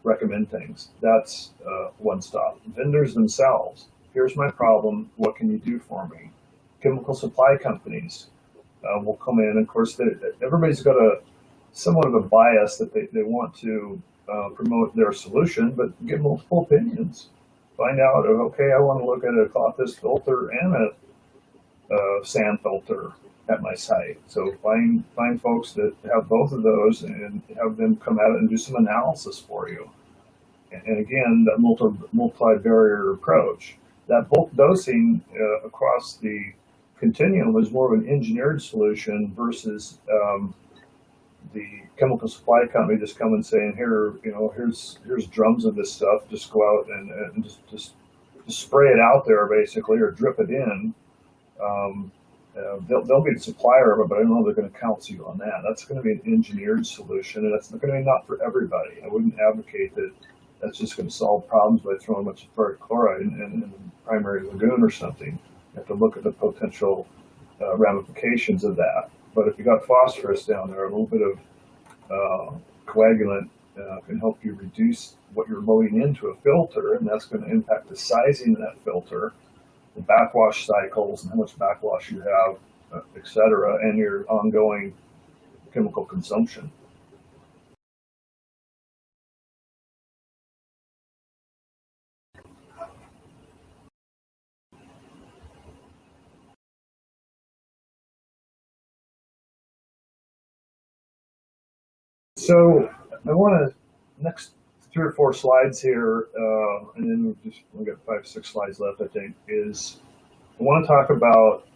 recommend things. That's one stop. Vendors themselves. Here's my problem. What can you do for me? Chemical supply companies will come in. Of course, everybody's got somewhat of a bias that they want to promote their solution, but get multiple opinions. Find out, okay, I want to look at a cloth filter and a sand filter at my site. So find folks that have both of those and have them come out and do some analysis for you. And again, that multi-barrier approach. That bulk dosing across the continuum is more of an engineered solution versus the chemical supply company just coming and saying, here's drums of this stuff. Just go out and just spray it out there basically, or drip it in. They'll be the supplier of it, but I don't know they're going to counsel you on that. That's going to be an engineered solution, and that's going to be not for everybody. I wouldn't advocate that that's just going to solve problems by throwing a bunch of ferric chloride in the primary lagoon or something. You have to look at the potential ramifications of that. But if you got phosphorus down there, a little bit of coagulant can help you reduce what you're loading into a filter, and that's going to impact the sizing of that filter, the backwash cycles, and how much backwash you have, et cetera, and your ongoing chemical consumption. So I want to, next 3 or 4 slides here, and then we've got 5, 6 slides left, I think, is I want to talk about,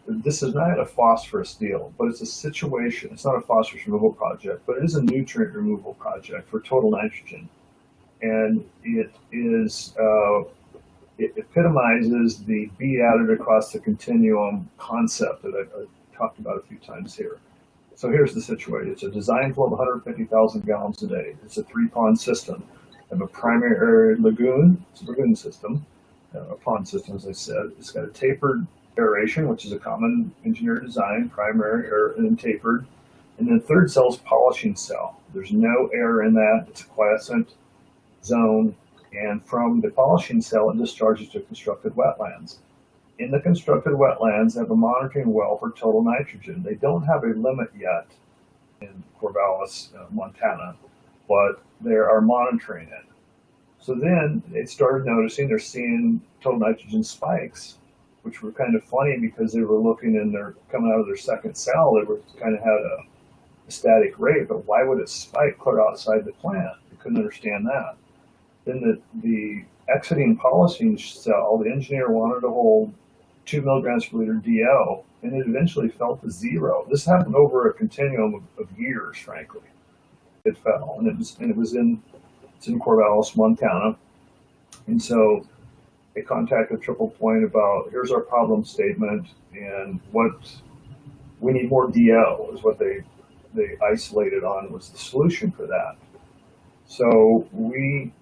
this is not a phosphorus deal, but it's a situation. It's not a phosphorus removal project, but it is a nutrient removal project for total nitrogen. And it is, it epitomizes the be added across the continuum concept that I've talked about a few times here. So here's the situation. It's a design flow of 150,000 gallons a day. It's a 3-pond system. I have a primary area lagoon. It's a lagoon system, a pond system, as I said. It's got a tapered aeration, which is a common engineered design, primary air and then tapered. And then third cell is polishing cell. There's no air in that. It's a quiescent zone. And from the polishing cell, it discharges to constructed wetlands. In the constructed wetlands, they have a monitoring well for total nitrogen. They don't have a limit yet in Corvallis, Montana, but they are monitoring it. So then they started noticing they're seeing total nitrogen spikes, which were kind of funny because they were looking and they're coming out of their second cell. They were kind of had a static rate, but why would it spike clear outside the plant? They couldn't understand that. Then the exiting polishing cell, the engineer wanted to hold 2 milligrams per liter DO, and it eventually fell to 0. This happened over a continuum of years, frankly. It fell, and it's in Corvallis, Montana. And so they contacted Triple Point about, here's our problem statement, and what we need more DO is what they isolated on was the solution for that. So we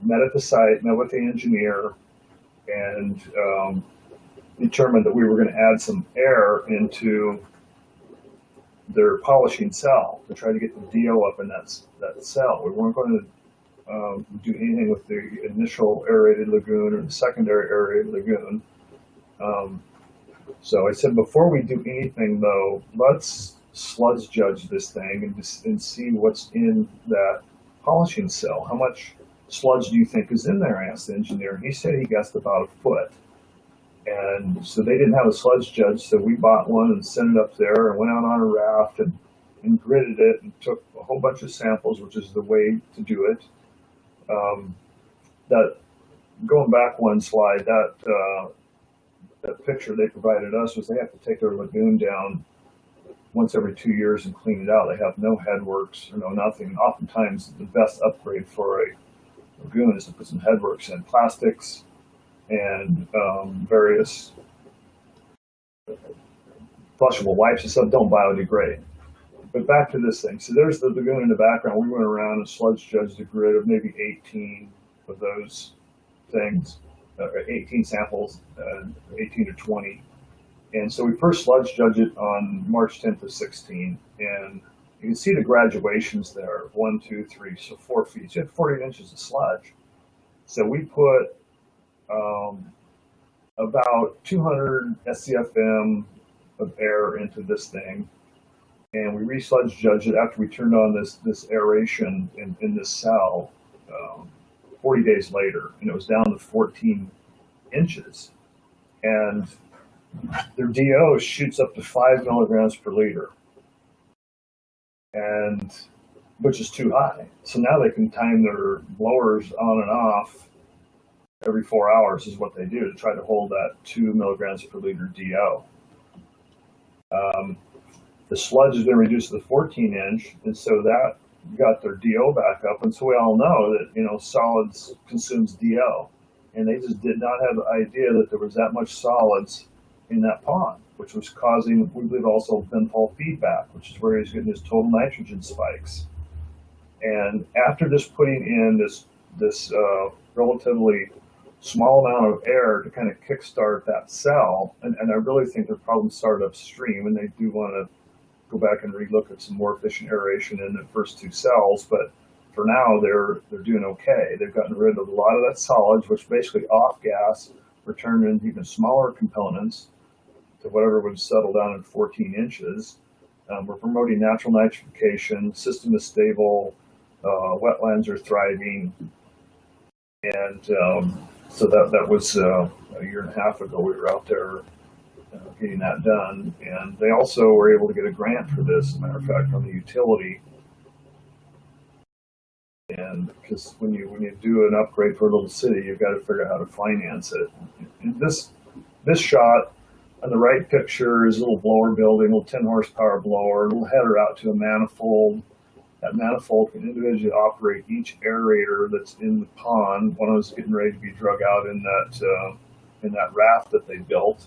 met at the site, met with the engineer, and determined that we were going to add some air into their polishing cell to try to get the DO up in that cell. We weren't going to do anything with the initial aerated lagoon or the secondary aerated lagoon. So I said, before we do anything, though, let's sludge judge this thing and see what's in that polishing cell. How much sludge do you think is in there? I asked the engineer, and he said he guessed about 1 foot. And so they didn't have a sludge judge, so we bought one and sent it up there and went out on a raft and gridded it and took a whole bunch of samples, which is the way to do it. That going back 1 slide, that picture they provided us was they have to take their lagoon down once every 2 years and clean it out. They have no headworks or no nothing. Oftentimes, the best upgrade for a lagoon is to put some headworks in, plastics and various flushable wipes and stuff don't biodegrade. But back to this thing. So there's the lagoon in the background. We went around and sludge judged a grid of maybe 18 of those things, 18 samples, 18 to 20. And so we first sludge judged it on March 10th of 16. And you can see the graduations there, 1, 2, 3, so 4 feet. So you have 40 inches of sludge. So we put about 200 SCFM of air into this thing. And we re-sludge judged it after we turned on this aeration in this cell 40 days later, and it was down to 14 inches. And their DO shoots up to 5 milligrams per liter, and which is too high. So now they can time their blowers on and off every 4 hours is what they do to try to hold that 2 milligrams per liter DO. The sludge has been reduced to the 14 inch, and so that got their DO back up. And so we all know that, solids consumes DO, and they just did not have the idea that there was that much solids in that pond, which was causing, we believe, also ventral feedback, which is where he's getting his total nitrogen spikes. And after just putting in this relatively small amount of air to kind of kickstart that cell, and I really think the problem started upstream, and they do want to go back and relook at some more efficient aeration in the first 2 cells, but for now they're doing okay. They've gotten rid of a lot of that solids, which basically off gas were turned into even smaller components to whatever would settle down at 14 inches. We're promoting natural nitrification, system is stable, wetlands are thriving, and so that was a year and a half ago. We were out there getting that done, and they also were able to get a grant for this, as a matter of fact, from the utility. And because when you do an upgrade for a little city, you've got to figure out how to finance it. And this shot on the right picture is a little blower building, a little 10 horsepower blower, a little header out to a manifold. That manifold can individually operate each aerator that's in the pond. One was getting ready to be drug out in that raft that they built.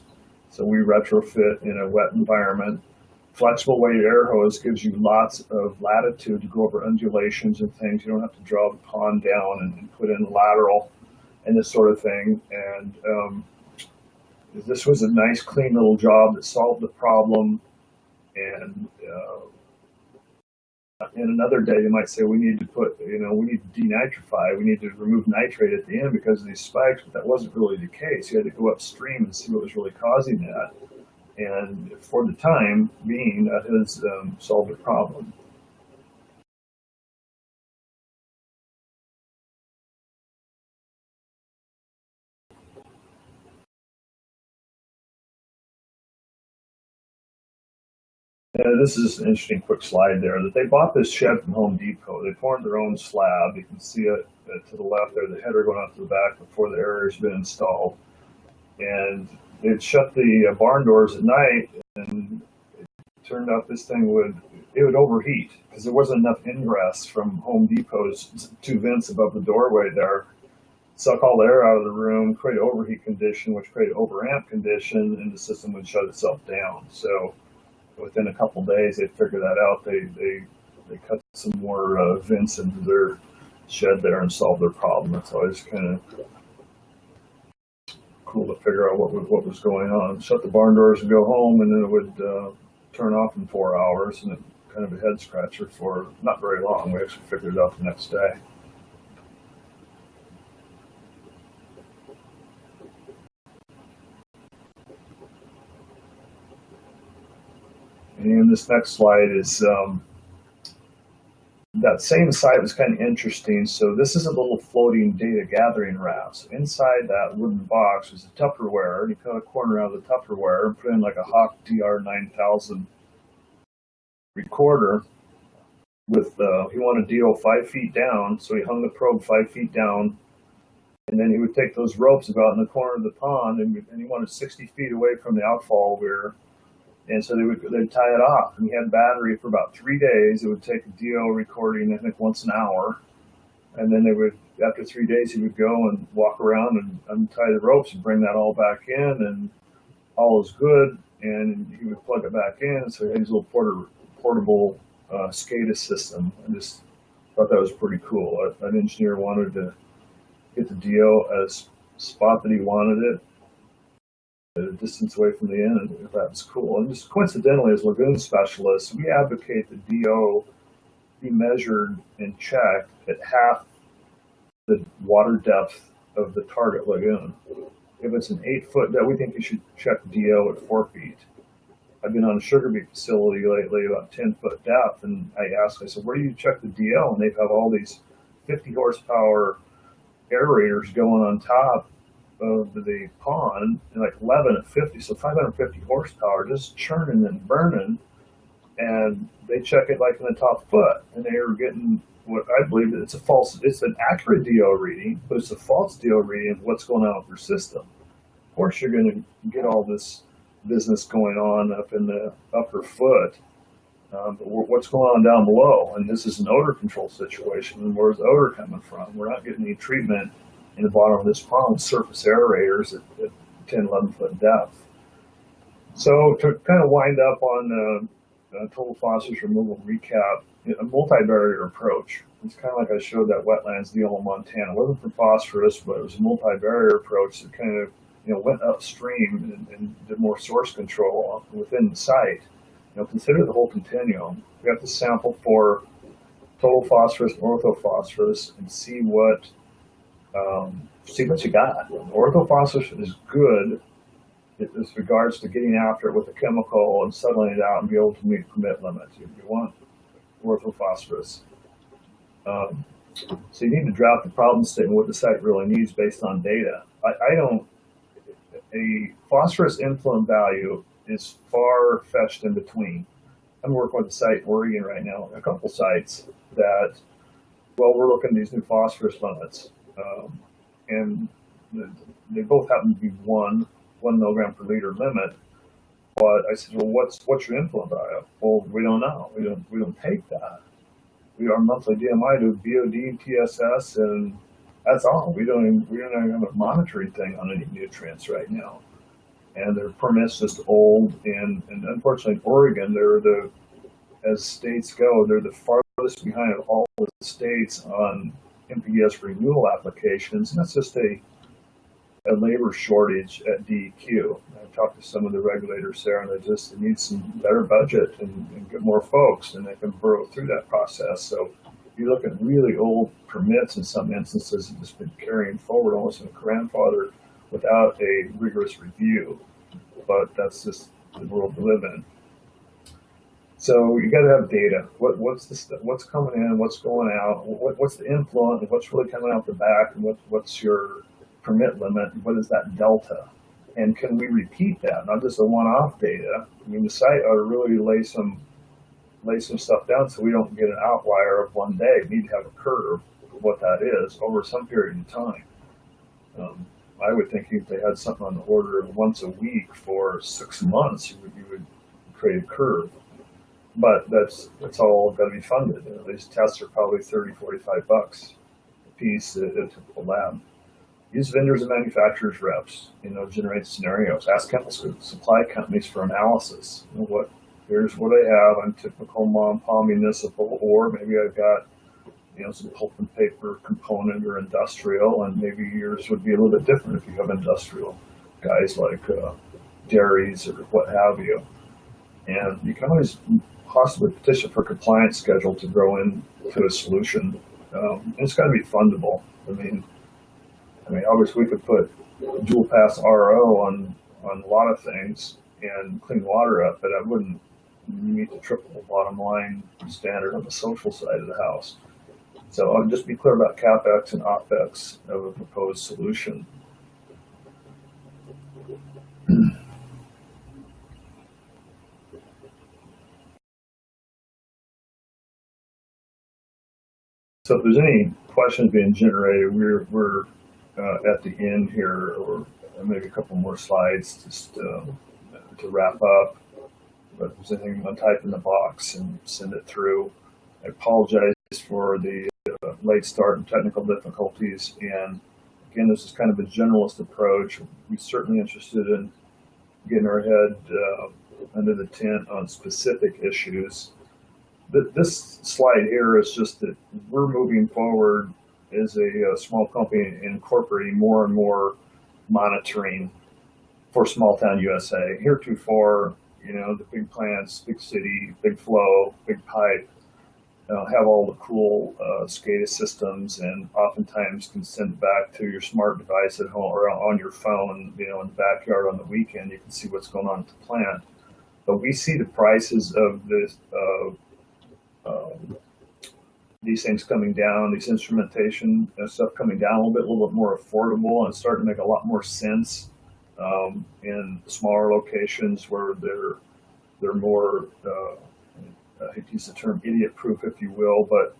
So we retrofit in a wet environment. Flexible weighted air hose gives you lots of latitude to go over undulations and things. You don't have to draw the pond down and put in lateral and this sort of thing. And this was a nice, clean little job that solved the problem. And in another day, you might say, we need to denitrify. We need to remove nitrate at the end because of these spikes, but that wasn't really the case. You had to go upstream and see what was really causing that. And for the time being, that has solved the problem. This is an interesting quick slide there, that they bought this shed from Home Depot. They formed their own slab. You can see it to the left there, the header going out to the back before the aerator's been installed. And they'd shut the barn doors at night, and it turned out this thing would overheat because there wasn't enough ingress from Home Depot's 2 vents above the doorway there. Suck all the air out of the room, create an overheat condition, which created an overamp condition, and the system would shut itself down. So within a couple of days, they figured that out. They cut some more vents into their shed there and solved their problem. It's always kind of cool to figure out what was going on. Shut the barn doors and go home, and then it would turn off in 4 hours, and it kind of a head scratcher for not very long. We actually figured it out the next day. And this next slide is that same site was kind of interesting. So this is a little floating data gathering raft. So inside that wooden box is a Tupperware, and you cut a corner out of the Tupperware and put in like a Hawk DR9000 recorder with, he wanted DO 5 feet down, so he hung the probe 5 feet down, and then he would take those ropes about in the corner of the pond, and he wanted 60 feet away from the outfall weir. And so they'd tie it off, and you had battery for about 3 days. It would take a DO recording, I think, once an hour, and then after 3 days, he would go and walk around and untie the ropes and bring that all back in, and all is good. And he would plug it back in. So he had his little portable SCADA system. I just thought that was pretty cool. An engineer wanted to get the DO as spot that he wanted it, at a distance away from the end, and that was cool. And just coincidentally, as lagoon specialists, we advocate the DO be measured and checked at half the water depth of the target lagoon. If it's an 8-foot depth, we think you should check DO at 4 feet. I've been on a sugar beet facility lately about 10-foot depth, and I said, where do you check the DO? And they have all these 50 horsepower aerators going on top of the pond, and like 11 at 50, so 550 horsepower just churning and burning. And they check it like in the top foot, and they are getting what I believe it's an accurate DO reading, but it's a false DO reading of what's going on with your system. Of course, you're going to get all this business going on up in the upper foot, but what's going on down below? And this is an odor control situation. And where's the odor coming from? We're not getting any treatment in the bottom of this pond, surface aerators at 10, 11 foot depth. So to kind of wind up on total phosphorus removal recap, a multi-barrier approach. It's kind of like I showed that wetlands deal in Montana. It wasn't for phosphorus, but it was a multi-barrier approach that kind of went upstream and did more source control within the site. Consider the whole continuum. We have to sample for total phosphorus and orthophosphorus and see what you got. Orthophosphorus is good as regards to getting after it with a chemical and settling it out and be able to meet permit limits. You want orthophosphorus. So you need to draft the problem statement, what the site really needs based on data. A phosphorus influent value is far fetched in between. I'm working with a site in Oregon right now, a couple sites that, we're looking at these new phosphorus limits, and they both happen to be 1 milligram per liter limit. But I said, what's your influent value? Well, we don't know. We don't take that. Our monthly DMI do BOD, TSS, and that's all. We don't even have a monitoring thing on any nutrients right now. And their permit's just old. And unfortunately, in Oregon, as states go, they're the farthest behind of all the states on MPDS renewal applications. And that's just a labor shortage at DEQ. I talked to some of the regulators there, and they need some better budget and get more folks, and they can burrow through that process. So you look at really old permits in some instances have just been carrying forward almost in a grandfather without a rigorous review. But that's just the world we live in. So you got to have data. What's coming in? What's going out? What's the influence? And what's really coming out the back? And what's your permit limit? What is that delta? And can we repeat that? Not just a one-off data. I mean, the site ought to really lay some stuff down so we don't get an outlier of one day. We need to have a curve of what that is over some period of time. I would think if they had something on the order of once a week for 6 months, you would create a curve. But that's all got to be funded. These tests are probably $30, $45 a piece at a typical lab. Use vendors and manufacturers reps, generate scenarios. Ask chemical supply companies for analysis. Here's what I have. I'm typical mom-pop municipal, or maybe I've got some pulp and paper component or industrial, and maybe yours would be a little bit different if you have industrial guys like dairies or what have you. And you can always possibly petition for compliance schedule to grow into a solution. And it's got to be fundable. I mean, obviously we could put dual pass RO on a lot of things and clean water up, but I wouldn't meet the triple bottom line standard on the social side of the house. So I'll just be clear about CapEx and OpEx of a proposed solution. So if there's any questions being generated, we're at the end here, or maybe a couple more slides just to wrap up. But if there's anything, I'll type in the box and send it through. I apologize for the late start and technical difficulties. And again, this is kind of a generalist approach. We're certainly interested in getting our head under the tent on specific issues. This slide here is just that we're moving forward as a small company and incorporating more and more monitoring for small town USA. Heretofore, the big plants, big city, big flow, big pipe, have all the cool SCADA systems, and oftentimes can send it back to your smart device at home or on your phone, in the backyard on the weekend. You can see what's going on at the plant. But we see the prices of this, these things coming down, these instrumentation stuff coming down a little bit more affordable, and starting to make a lot more sense in smaller locations where they're more, I hate to use the term idiot-proof, if you will, but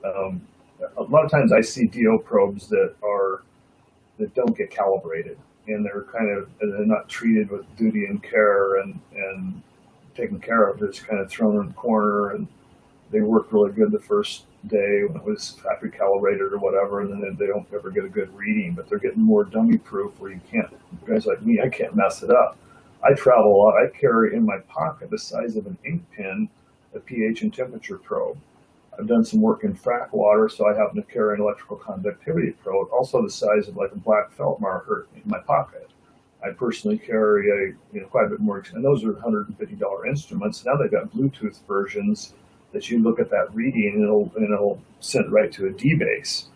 a lot of times I see DO probes that don't get calibrated, and they're not treated with duty and care and taken care of. They're just kind of thrown in the corner, and they work really good the first day when it was factory calibrated or whatever, and then they don't ever get a good reading. But they're getting more dummy-proof where guys like me, I can't mess it up. I travel a lot. I carry in my pocket the size of an ink pen a pH and temperature probe. I've done some work in frac water, so I happen to carry an electrical conductivity probe, also the size of like a black felt marker in my pocket. I personally carry quite a bit more, and those are $150 instruments. Now they've got Bluetooth versions that you look at that reading, and it'll send right to a D-base.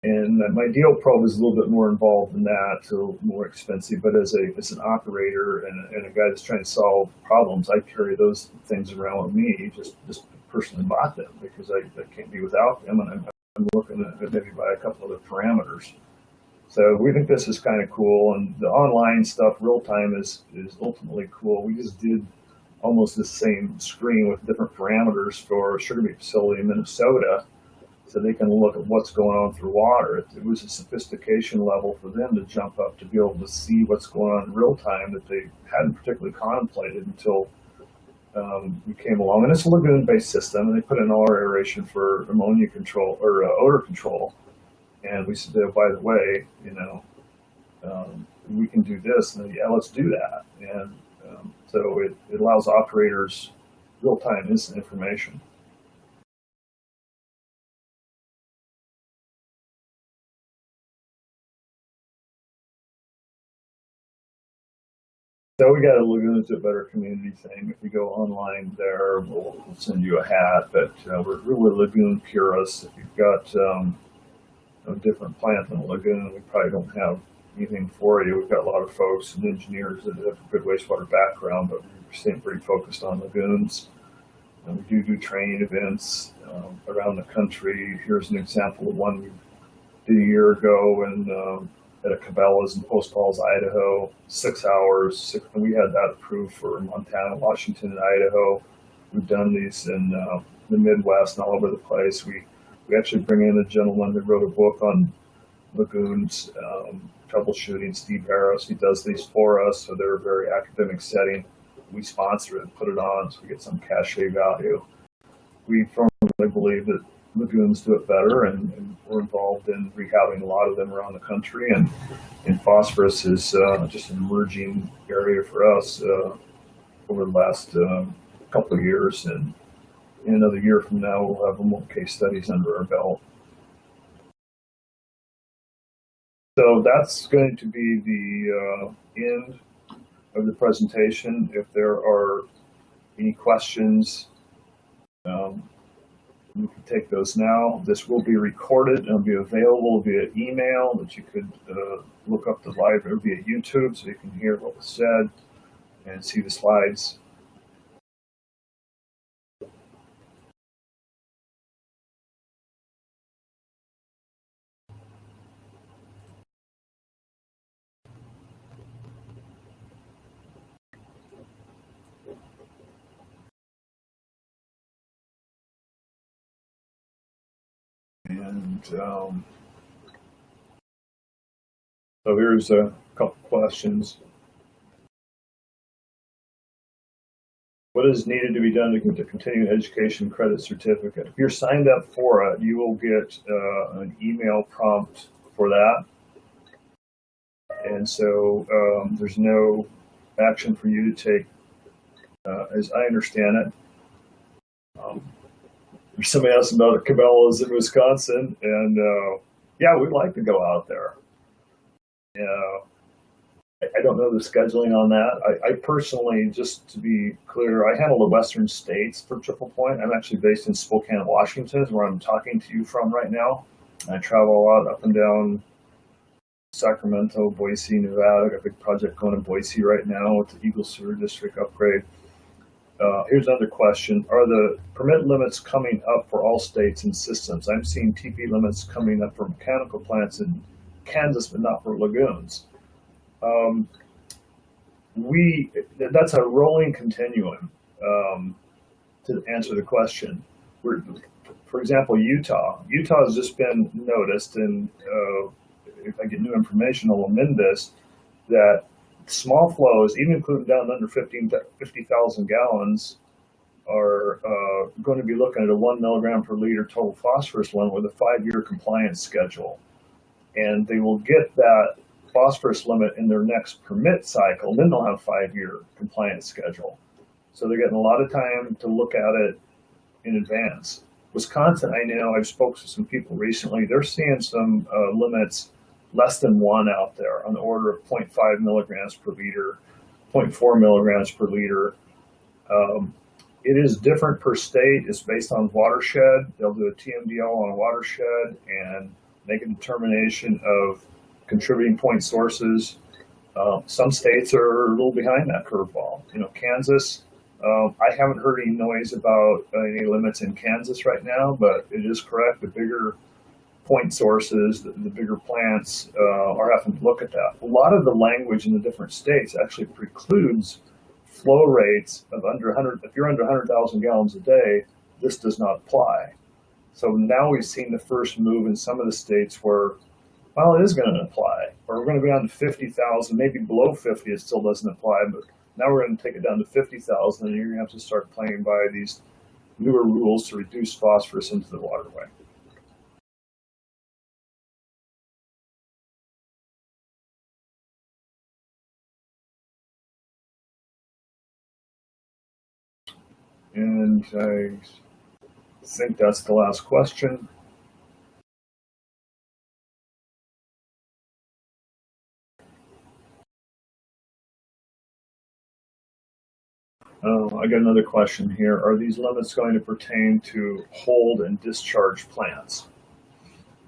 And my DO probe is a little bit more involved than that, so a little more expensive. But as an operator and a guy that's trying to solve problems, I carry those things around with me. Just personally bought them because I can't be without them, and I'm looking at maybe buy a couple other parameters. So we think this is kind of cool, and the online stuff, real time, is ultimately cool. We just did almost the same screen with different parameters for a sugar beet facility in Minnesota, so they can look at what's going on through water. It was a sophistication level for them to jump up to be able to see what's going on in real time that they hadn't particularly contemplated until we came along. And it's a lagoon-based system, and they put in all our aeration for ammonia control or odor control. And we said, by the way, we can do this, and yeah, let's do that. And so it allows operators real-time instant information. So we got a Lagoons a Better Community thing. If you go online there, we'll send you a hat. But we're really lagoon purists. If you've got a different plant than a lagoon, we probably don't have anything for you. We've got a lot of folks and engineers that have a good wastewater background, but we're staying pretty focused on lagoons. And we do training events around the country. Here's an example of one we did a year ago at a Corvallis in Post Falls, Idaho, 6 hours. And we had that approved for Montana, Washington, and Idaho. We've done these in the Midwest and all over the place. We actually bring in a gentleman who wrote a book on lagoons, troubleshooting, Steve Harris. He does these for us, so they're a very academic setting. We sponsor it and put it on, so we get some cachet value. We firmly believe that lagoons do it better, and we're involved in rehabbing a lot of them around the country. And phosphorus is just an emerging area for us over the last couple of years. And in another year from now, we'll have more case studies under our belt. So that's going to be the end of the presentation. If there are any questions, you can take those now. This will be recorded and it'll be available via email that you could look up the live or via YouTube so you can hear what was said and see the slides. And so here's a couple questions. What is needed to be done to get the continuing education credit certificate? If you're signed up for it, you will get an email prompt for that. And so there's no action for you to take, as I understand it. There's somebody else about Corvallis in Wisconsin, and yeah, we'd like to go out there. I don't know the scheduling on that. I personally, just to be clear, I handle the western states for Triple Point. I'm actually based in Spokane, Washington, where I'm talking to you from right now. I travel a lot up and down Sacramento, Boise, Nevada. Got a big project going in Boise right now with the Eagle Sewer District upgrade. Here's another question. Are the permit limits coming up for all states and systems? I'm seeing TP limits coming up for mechanical plants in Kansas, but not for lagoons. That's a rolling continuum, to answer the question. For example, Utah has just been noticed, and if I get new information, I'll amend this, that small flows, even including down under 50,000 gallons, are going to be looking at a 1 milligram per liter total phosphorus limit with a 5-year compliance schedule. And they will get that phosphorus limit in their next permit cycle, and then they'll have a 5-year compliance schedule. So they're getting a lot of time to look at it in advance. Wisconsin, I know, I've spoken to some people recently, they're seeing some limits less than 1 out there on the order of 0.5 milligrams per liter, 0.4 milligrams per liter. It is different per state. It's based on watershed. They'll do a TMDL on a watershed and make a determination of contributing point sources. Some states are a little behind that curveball. Kansas, I haven't heard any noise about any limits in Kansas right now, but it is correct. The bigger point sources, the bigger plants are having to look at that. A lot of the language in the different states actually precludes flow rates of under 100. If you're under 100,000 gallons a day, this does not apply. So now we've seen the first move in some of the states where, well, it is going to apply, or we're going to be on to 50,000, maybe below 50, it still doesn't apply, but now we're going to take it down to 50,000, and you're going to have to start playing by these newer rules to reduce phosphorus into the waterway. And I think that's the last question. I got another question here. Are these limits going to pertain to hold and discharge plants?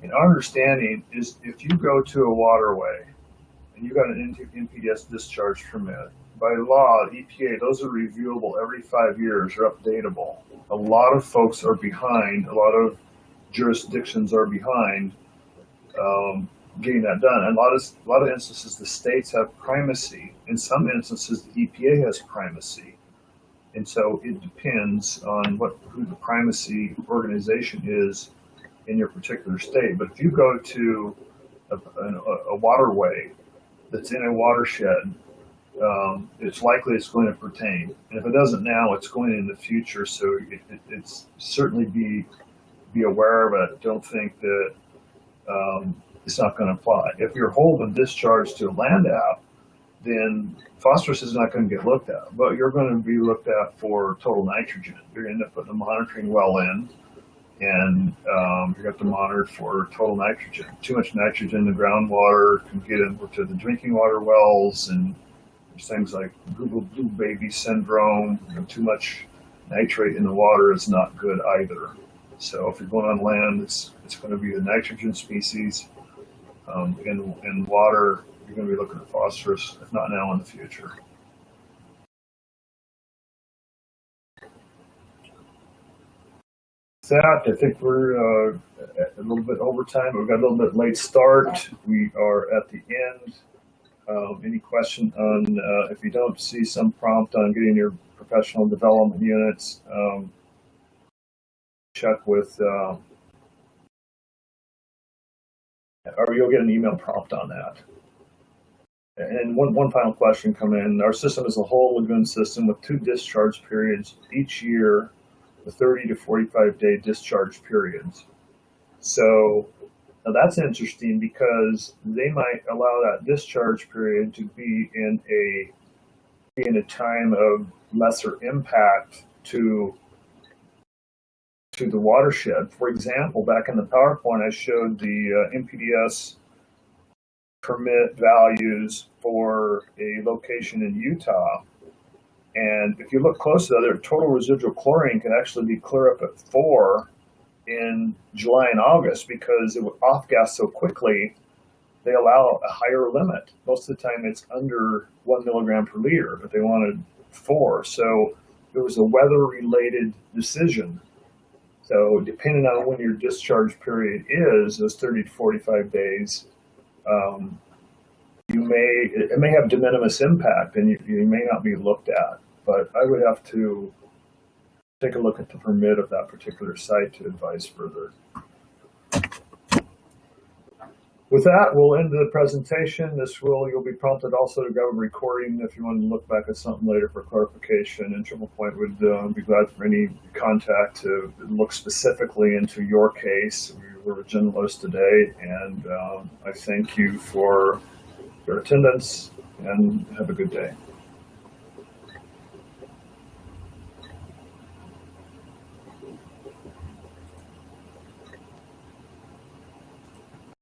And our understanding is if you go to a waterway and you got an NPDES discharge permit, by law, EPA, those are reviewable every 5 years or updatable. A lot of folks are behind, a lot of jurisdictions are behind getting that done. And a lot of instances, the states have primacy. In some instances, the EPA has primacy. And so it depends on who the primacy organization is in your particular state. But if you go to a waterway that's in a watershed, it's likely it's going to pertain. And if it doesn't now, it's going in the future. So it's certainly be aware of it. Don't think that it's not going to apply. If you're hold and discharge to a land app, then phosphorus is not going to get looked at, but you're going to be looked at for total nitrogen. You're going to end up putting a monitoring well in, and you have to monitor for total nitrogen. Too much nitrogen in the groundwater can get into the drinking water wells, and there's things like Google Blue Baby syndrome. Too much nitrate in the water is not good either. So if you're going on land, it's going to be the nitrogen species. In water, you're going to be looking at phosphorus, if not now, in the future. That, I think we're a little bit over time. We've got a little bit late start. We are at the end. Any question on, if you don't see some prompt on getting your professional development units, check with, or you'll get an email prompt on that. And one final question come in. Our system is a whole lagoon system with 2 discharge periods each year, the 30 to 45-day discharge periods. So now that's interesting because they might allow that discharge period to be in a time of lesser impact to the watershed. For example, back in the PowerPoint, I showed the NPDES permit values for a location in Utah. And if you look closely, their total residual chlorine can actually be clear up at 4 in July and August because it would off-gas so quickly, they allow a higher limit. Most of the time it's under 1 milligram per liter, but they wanted 4. So it was a weather-related decision. So depending on when your discharge period is, those 30 to 45 days, it may have de minimis impact and you may not be looked at. But I would have to take a look at the permit of that particular site to advise further. With that, we'll end the presentation. You'll be prompted also to go recording if you want to look back at something later for clarification. And Triple Point would be glad for any contact to look specifically into your case. We were generalists today, and I thank you for your attendance and have a good day.